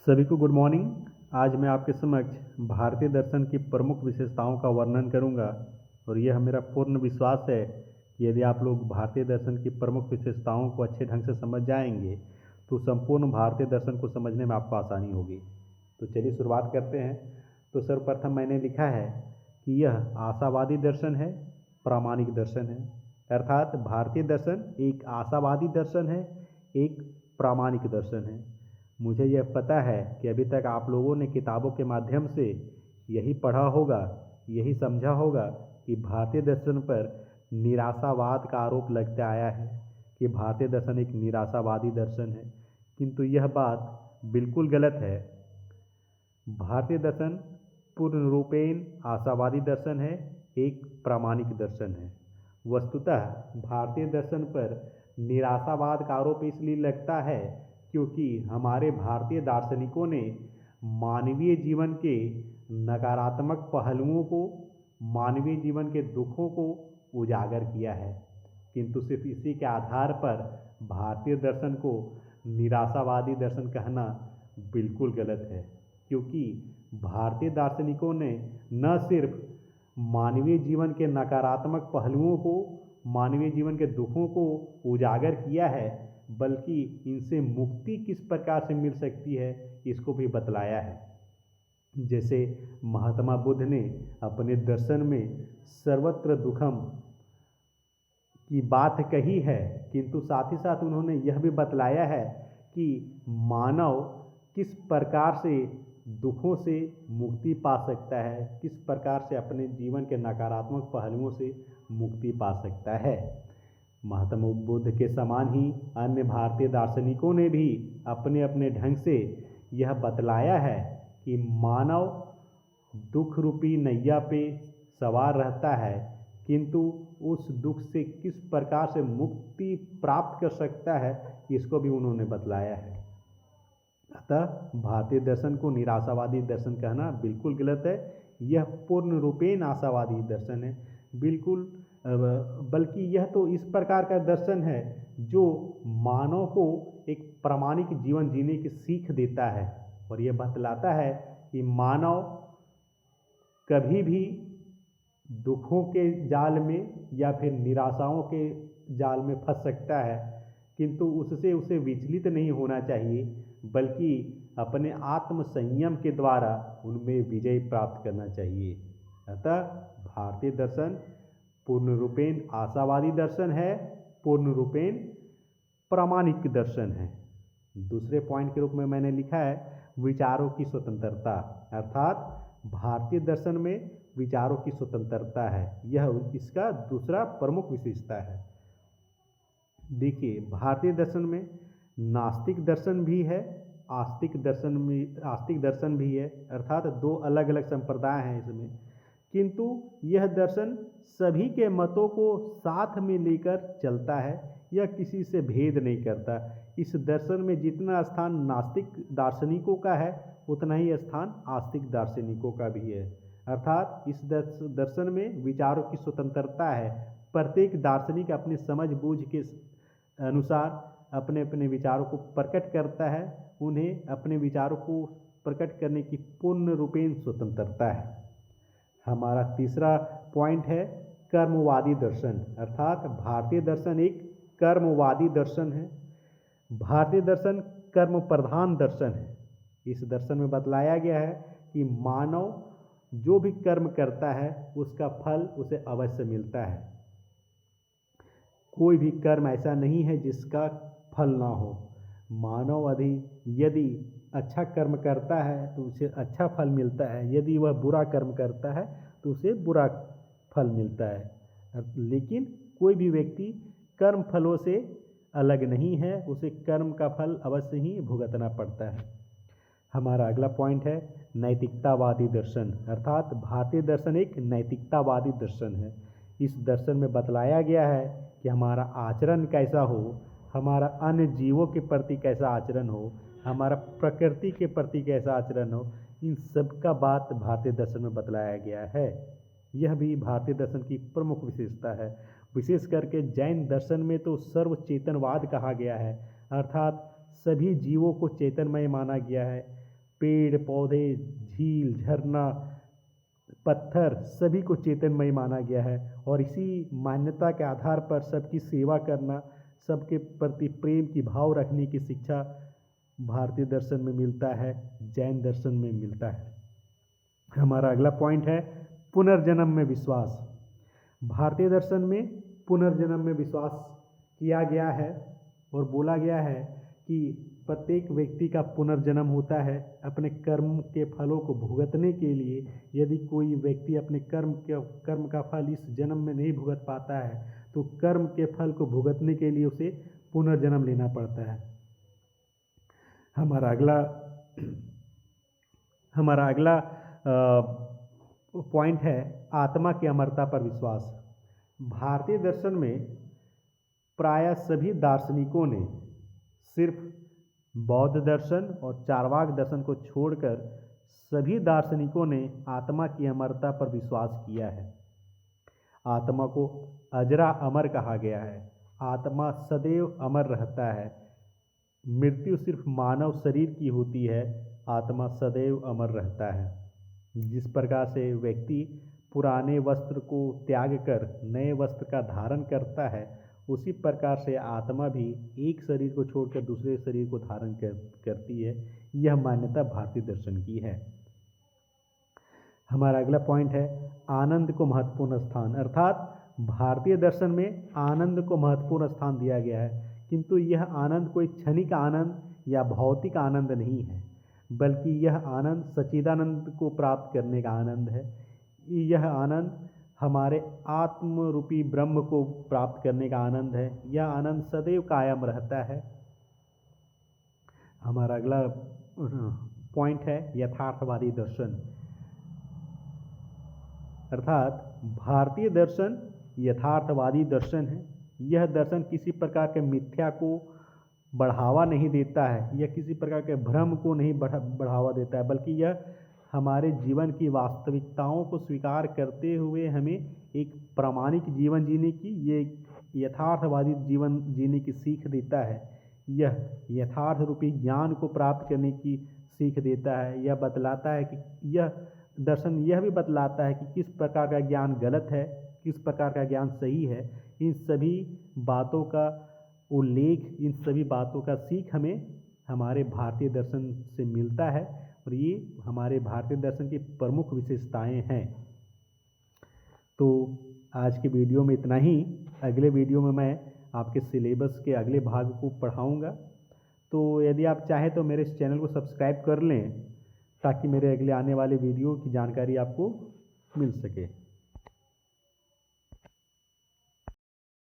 सभी को good morning. आज मैं आपके समक्ष भारतीय दर्शन की प्रमुख विशेषताओं का वर्णन करूंगा और यह मेरा पूर्ण विश्वास है कि यदि आप लोग भारतीय दर्शन की प्रमुख विशेषताओं को अच्छे ढंग से समझ जाएंगे तो संपूर्ण भारतीय दर्शन को समझने में आपको आसानी होगी। तो चलिए शुरुआत करते हैं। तो सर्वप्रथम मैंने लिखा है कि यह आशावादी दर्शन है, प्रामाणिक दर्शन है। अर्थात भारतीय दर्शन एक आशावादी दर्शन है, एक प्रामाणिक दर्शन है। मुझे यह पता है कि अभी तक आप लोगों ने किताबों के माध्यम से यही पढ़ा होगा, यही समझा होगा कि भारतीय दर्शन पर निराशावाद का आरोप लगता आया है कि भारतीय दर्शन एक निराशावादी दर्शन है, किंतु यह बात बिल्कुल गलत है। भारतीय दर्शन पूर्ण रूपेण आशावादी दर्शन है, एक प्रामाणिक दर्शन है। वस्तुतः भारतीय दर्शन पर निराशावाद का आरोप इसलिए लगता है क्योंकि हमारे भारतीय दार्शनिकों ने मानवीय जीवन के नकारात्मक पहलुओं को, मानवीय जीवन के दुखों को उजागर किया है, किंतु सिर्फ इसी के आधार पर भारतीय दर्शन को निराशावादी दर्शन कहना बिल्कुल गलत है। क्योंकि भारतीय दार्शनिकों ने न सिर्फ मानवीय जीवन के नकारात्मक पहलुओं को, मानवीय जीवन के दुखों को उजागर किया है, बल्कि इनसे मुक्ति किस प्रकार से मिल सकती है इसको भी बतलाया है। जैसे महात्मा बुद्ध ने अपने दर्शन में सर्वत्र दुखम की बात कही है, किंतु साथ ही साथ उन्होंने यह भी बतलाया है कि मानव किस प्रकार से दुखों से मुक्ति पा सकता है, किस प्रकार से अपने जीवन के नकारात्मक पहलुओं से मुक्ति पा सकता है। महात्मा बुद्ध के समान ही अन्य भारतीय दार्शनिकों ने भी अपने अपने ढंग से यह बतलाया है कि मानव दुख रूपी नैया पे सवार रहता है, किंतु उस दुख से किस प्रकार से मुक्ति प्राप्त कर सकता है इसको भी उन्होंने बतलाया है। अतः भारतीय दर्शन को निराशावादी दर्शन कहना बिल्कुल गलत है। यह पूर्ण रूपेण आशावादी दर्शन है, बिल्कुल, बल्कि यह तो इस प्रकार का दर्शन है जो मानव को एक प्रामाणिक जीवन जीने की सीख देता है और यह बतलाता है कि मानव कभी भी दुखों के जाल में या फिर निराशाओं के जाल में फंस सकता है, किंतु उससे उसे विचलित नहीं होना चाहिए, बल्कि अपने आत्म संयम के द्वारा उनमें विजय प्राप्त करना चाहिए। अतः भारतीय दर्शन पूर्ण रूपेण आशावादी दर्शन है, पूर्ण रूपेण प्रामाणिक दर्शन है। दूसरे पॉइंट के रूप में मैंने लिखा है विचारों की स्वतंत्रता। अर्थात भारतीय दर्शन में विचारों की स्वतंत्रता है, यह इसका दूसरा प्रमुख विशेषता है। देखिए, भारतीय दर्शन में नास्तिक दर्शन भी है, आस्तिक दर्शन भी है। अर्थात दो अलग अलग संप्रदाय हैं इसमें, किंतु यह दर्शन सभी के मतों को साथ में लेकर चलता है, यह किसी से भेद नहीं करता। इस दर्शन में जितना स्थान नास्तिक दार्शनिकों का है उतना ही स्थान आस्तिक दार्शनिकों का भी है। अर्थात इस दर्शन में विचारों की स्वतंत्रता है। प्रत्येक दार्शनिक अपनी समझ बूझ के अनुसार अपने अपने विचारों को प्रकट करता है, उन्हें अपने विचारों को प्रकट करने की पूर्ण रूपेण स्वतंत्रता है। हमारा तीसरा पॉइंट है कर्मवादी दर्शन। अर्थात भारतीय दर्शन एक कर्मवादी दर्शन है। भारतीय दर्शन कर्म प्रधान दर्शन है। इस दर्शन में बतलाया गया है कि मानव जो भी कर्म करता है उसका फल उसे अवश्य मिलता है। कोई भी कर्म ऐसा नहीं है जिसका फल ना हो। मानव यदि अच्छा कर्म करता है तो उसे अच्छा फल मिलता है, यदि वह बुरा कर्म करता है तो उसे बुरा फल मिलता है। लेकिन कोई भी व्यक्ति कर्म फलों से अलग नहीं है, उसे कर्म का फल अवश्य ही भुगतना पड़ता है। हमारा अगला पॉइंट है नैतिकतावादी दर्शन। अर्थात भारतीय दर्शन एक नैतिकतावादी दर्शन है। इस दर्शन में बतलाया गया है कि हमारा आचरण कैसा हो, हमारा अन्य जीवों के प्रति कैसा आचरण हो, हमारा प्रकृति के प्रति कैसा आचरण हो, इन सब का बात भारतीय दर्शन में बतलाया गया है। यह भी भारतीय दर्शन की प्रमुख विशेषता है। विशेष करके जैन दर्शन में तो सर्व चेतनवाद कहा गया है, अर्थात सभी जीवों को चेतनमय माना गया है। पेड़ पौधे, झील, झरना, पत्थर सभी को चेतनमय माना गया है। और इसी मान्यता के आधार पर सबकी सेवा करना, सबके प्रति प्रेम की भाव रखने की शिक्षा भारतीय दर्शन में मिलता है, जैन दर्शन में मिलता है। हमारा अगला पॉइंट है पुनर्जन्म में विश्वास। भारतीय दर्शन में पुनर्जन्म में विश्वास किया गया है और बोला गया है कि प्रत्येक व्यक्ति का पुनर्जन्म होता है अपने कर्म के फलों को भुगतने के लिए। यदि कोई व्यक्ति अपने कर्म का फल इस जन्म में नहीं भुगत पाता है तो कर्म के फल को भुगतने के लिए उसे पुनर्जन्म लेना पड़ता है। हमारा अगला पॉइंट है आत्मा की अमरता पर विश्वास। भारतीय दर्शन में प्रायः सभी दार्शनिकों ने सिर्फ बौद्ध दर्शन और चार्वाक दर्शन को छोड़कर सभी दार्शनिकों ने आत्मा की अमरता पर विश्वास किया है। आत्मा को अजरा अमर कहा गया है। आत्मा सदैव अमर रहता है। मृत्यु सिर्फ मानव शरीर की होती है, आत्मा सदैव अमर रहता है। जिस प्रकार से व्यक्ति पुराने वस्त्र को त्याग कर नए वस्त्र का धारण करता है, उसी प्रकार से आत्मा भी एक शरीर को छोड़कर दूसरे शरीर को धारण करती है। यह मान्यता भारतीय दर्शन की है। हमारा अगला पॉइंट है आनंद को महत्वपूर्ण स्थान। अर्थात भारतीय दर्शन में आनंद को महत्वपूर्ण स्थान दिया गया है, किंतु यह आनंद कोई क्षणिक आनंद या भौतिक आनंद नहीं है, बल्कि यह आनंद सच्चिदानंद को प्राप्त करने का आनंद है। यह आनंद हमारे आत्म रूपी ब्रह्म को प्राप्त करने का आनंद है। यह आनंद सदैव कायम रहता है। हमारा अगला पॉइंट है यथार्थवादी दर्शन। अर्थात भारतीय दर्शन यथार्थवादी दर्शन है। यह दर्शन किसी प्रकार के मिथ्या को बढ़ावा नहीं देता है, यह किसी प्रकार के भ्रम को नहीं बढ़ावा देता है, बल्कि यह हमारे जीवन की वास्तविकताओं को स्वीकार करते हुए हमें एक प्रामाणिक जीवन जीने की, ये यथार्थवादी जीवन जीने की सीख देता है। यह यथार्थ रूपी ज्ञान को प्राप्त करने की सीख देता है। यह बतलाता है कि यह दर्शन यह भी बतलाता है कि किस प्रकार का ज्ञान गलत है, किस प्रकार का ज्ञान सही है। इन सभी बातों का उल्लेख, इन सभी बातों का सीख हमें हमारे भारतीय दर्शन से मिलता है और ये हमारे भारतीय दर्शन की प्रमुख विशेषताएं हैं। तो आज के वीडियो में इतना ही। अगले वीडियो में मैं आपके सिलेबस के अगले भाग को पढ़ाऊँगा। तो यदि आप चाहें तो मेरे इस चैनल को सब्सक्राइब कर लें ताकि मेरे अगले आने वाले वीडियो की जानकारी आपको मिल सके।